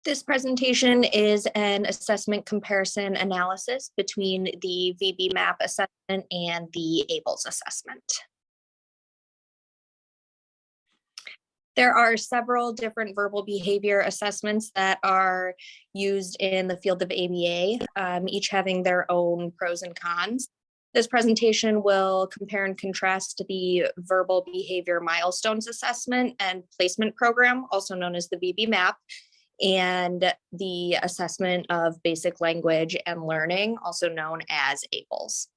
This presentation is an assessment comparison analysis between the VB-MAP assessment and the ABLES assessment. There are several different verbal behavior assessments that are used in the field of ABA, each having their own pros and cons. This presentation will compare and contrast the verbal behavior milestones assessment and placement program, also known as the VB-MAP, and the assessment of basic language and learning, also known as ABLES.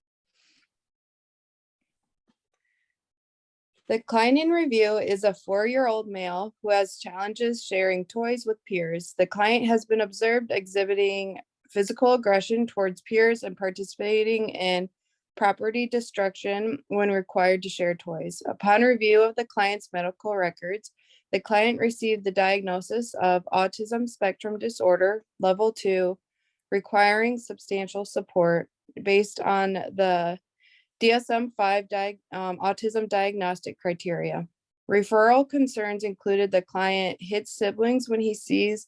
The client in review is a 4-year-old male who has challenges sharing toys with peers. The client has been observed exhibiting physical aggression towards peers and participating in property destruction when required to share toys. Upon review of the client's medical records, the client received the diagnosis of autism spectrum disorder, level 2, requiring substantial support based on the DSM-5 autism diagnostic criteria. Referral concerns included the client hits siblings when he sees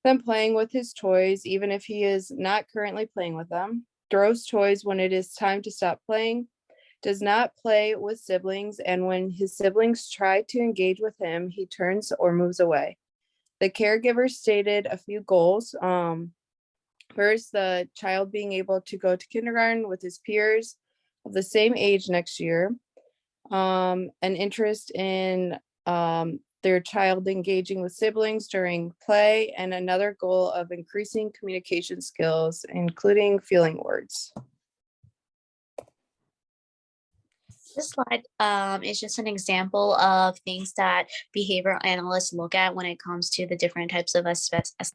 them playing with his toys, even if he is not currently playing with them, throws toys when it is time to stop playing, does not play with siblings, and when his siblings try to engage with him, he turns or moves away. The caregiver stated a few goals. First, the child being able to go to kindergarten with his peers of the same age next year, an interest in their child engaging with siblings during play, and another goal of increasing communication skills, including feeling words. This slide is just an example of things that behavioral analysts look at when it comes to the different types of assessments.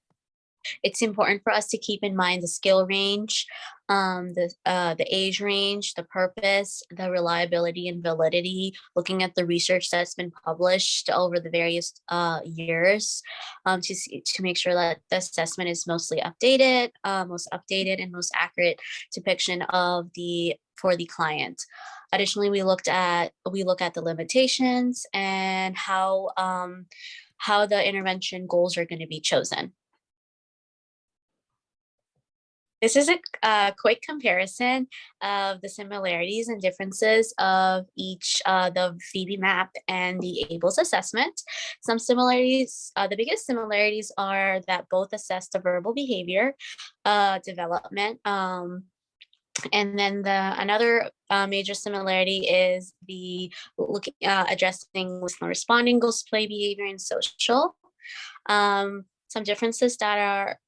It's important for us to keep in mind the skill range, the age range, the purpose, the reliability and validity, looking at the research that's been published over the various years to make sure that the assessment is most updated and most accurate depiction of for the client. Additionally, we look at the limitations and how the intervention goals are going to be chosen. This is a quick comparison of the similarities and differences of each, the VB-MAP and the ABLES assessment. Some similarities, the biggest similarities are that both assess the verbal behavior development. And then another major similarity is the addressing listener responding goals, play behavior, and social. Some differences that are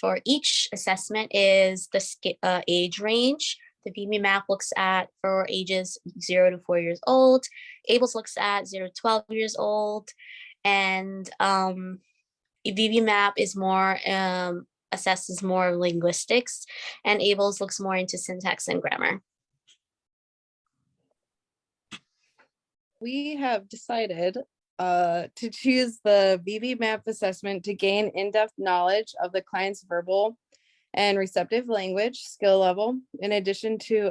for each assessment is the age range. The VB-MAP looks at for ages 0 to 4 years old. ABLES looks at 0 to 12 years old. And VB-MAP is more assesses more linguistics, and ABLES looks more into syntax and grammar. We have decided to choose the VB-MAP assessment to gain in-depth knowledge of the client's verbal and receptive language skill level, in addition to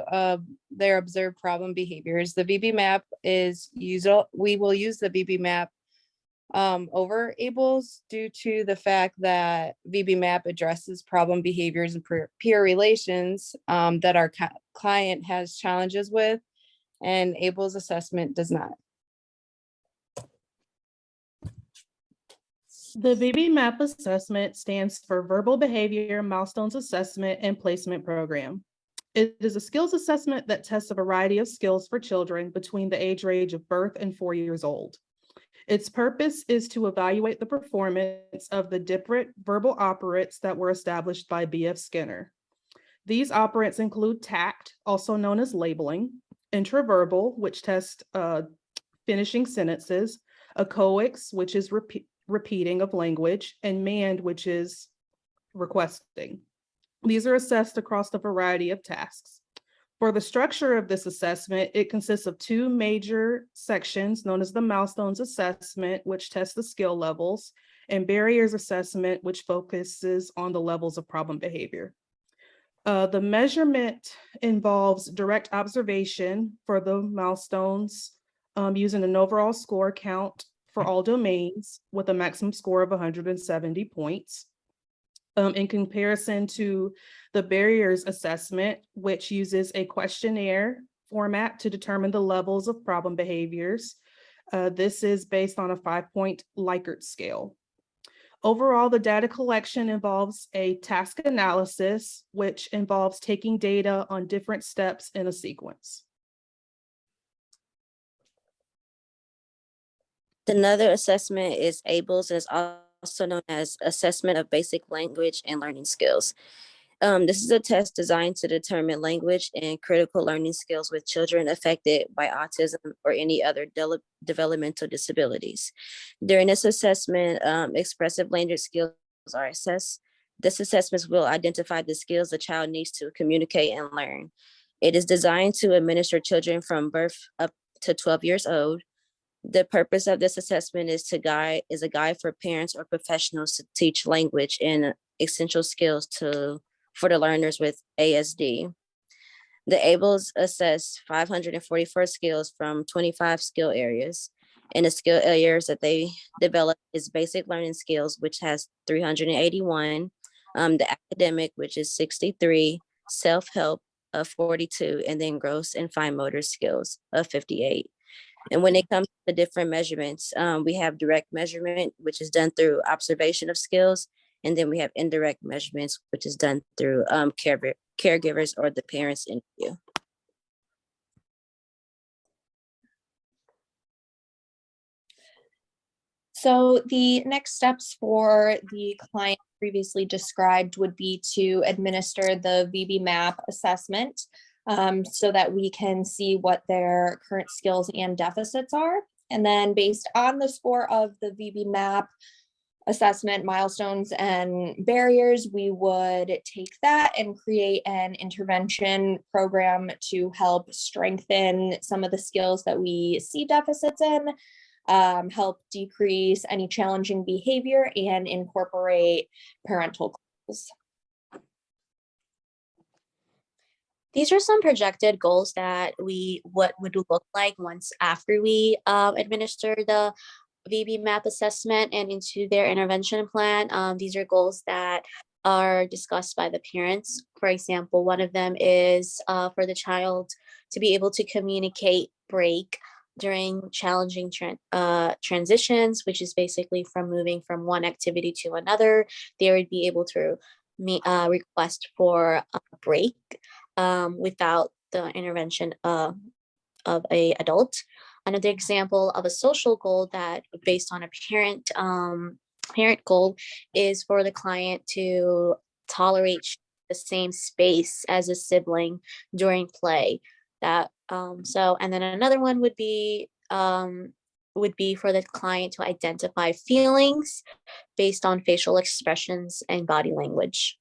their observed problem behaviors. The VB-MAP we will use the VB-MAP over ABLES due to the fact that VB-MAP addresses problem behaviors and peer relations that our client has challenges with, and ABLES assessment does not. The VB-MAP assessment stands for Verbal Behavior Milestones Assessment and Placement Program. It is a skills assessment that tests a variety of skills for children between the age range of birth and 4 years old. Its purpose is to evaluate the performance of the different verbal operants that were established by B.F. Skinner. These operants include tact, also known as labeling, intraverbal, which tests finishing sentences, echoics, which is repeating of language, and mand, which is requesting. These are assessed across a variety of tasks. For the structure of this assessment, it consists of 2 major sections known as the milestones assessment, which tests the skill levels, and barriers assessment, which focuses on the levels of problem behavior. The measurement involves direct observation for the milestones using an overall score count for all domains with a maximum score of 170 points. in comparison to the barriers assessment, which uses a questionnaire format to determine the levels of problem behaviors. This is based on a 5-point Likert scale. Overall, the data collection involves a task analysis, which involves taking data on different steps in a sequence. Another assessment is ABLES, and is also known as Assessment of Basic Language and Learning Skills. This is a test designed to determine language and critical learning skills with children affected by autism or any other developmental disabilities. During this assessment, expressive language skills are assessed. This assessment will identify the skills the child needs to communicate and learn. It is designed to administer children from birth up to 12 years old. The purpose of this assessment is a guide for parents or professionals to teach language and essential skills for the learners with ASD. The ABLES assess 544 skills from 25 skill areas. And the skill areas that they develop is basic learning skills, which has 381, the academic, which is 63, self-help of 42, and then gross and fine motor skills of 58. And when it comes to the different measurements, we have direct measurement, which is done through observation of skills. And then we have indirect measurements, which is done through caregivers or the parents' interview. So the next steps for the client previously described would be to administer the VB-MAP assessment so that we can see what their current skills and deficits are. And then based on the score of the VB-MAP assessment milestones and barriers, we would take that and create an intervention program to help strengthen some of the skills that we see deficits in, help decrease any challenging behavior, and incorporate parental goals. These are some projected goals that what would look like once after we administer the VB-MAP assessment and into their intervention plan. These are goals that are discussed by the parents. For example, one of them is for the child to be able to communicate break during challenging transitions, which is basically from moving from one activity to another. They would be able to request for a break without the intervention of an adult. Another example of a social goal that based on a parent goal is for the client to tolerate the same space as a sibling during play. That and then another one would be for the client to identify feelings based on facial expressions and body language.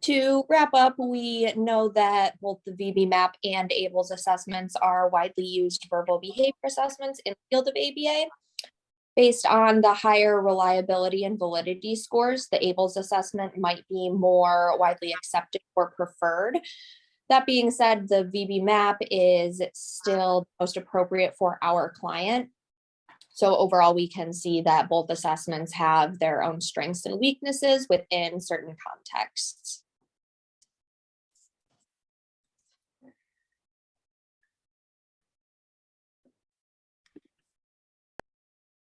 To wrap up, we know that both the VB-MAP and ABLES assessments are widely used verbal behavior assessments in the field of ABA. Based on the higher reliability and validity scores, the ABLES assessment might be more widely accepted or preferred. That being said, the VB-MAP is still most appropriate for our client. So overall, we can see that both assessments have their own strengths and weaknesses within certain contexts.